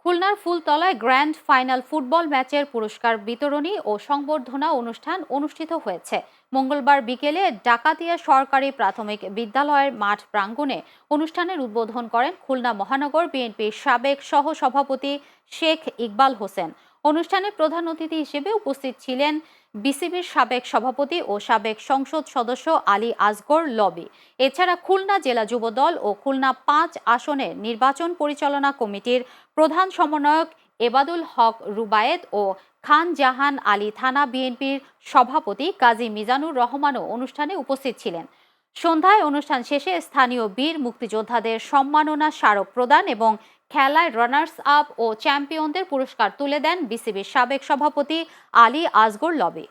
খুলনার ফুলতলায় grand final football ম্যাচের পুরস্কার বিতরণী ও সংবর্ধনা অনুষ্ঠান অনুষ্ঠিত হয়েছে। মঙ্গলবার বিকেলে ডাকাতিয়া সরকারি প্রাথমিক বিদ্যালয়ের মাঠ প্রাঙ্গণে অনুষ্ঠানের উদ্বোধন করেন খুলনা মহানগর বিএনপির সাবেক সহসভাপতি শেখ ইকবাল হোসেন। অনুষ্ঠানে প্রধান অতিথি হিসেবে উপস্থিত ছিলেন বিসিবির সাবেক সভাপতি ও সাবেক সংসদ সদস্য আলী আসগর লবি। এছাড়া খুলনা জেলা যুবদল ও খুলনা ৫ আসনের নির্বাচন পরিচালনা কমিটির প্রধান সমন্বয়ক এবাদুল হক রুবায়েত ও খান জাহান আলী থানা বিএনপির সভাপতি কাজী মিজানুর রহমানও অনুষ্ঠানে উপস্থিত ছিলেন। সন্ধ্যায় অনুষ্ঠান শেষে স্থানীয় বীর মুক্তিযোদ্ধাদের সম্মাননা স্মারক প্রদান এবং খেলায় রানার্স আপ ও চ্যাম্পিয়নদের পুরস্কার তুলে দেন বিসিবির সাবেক সভাপতি আলী আসগর লবি।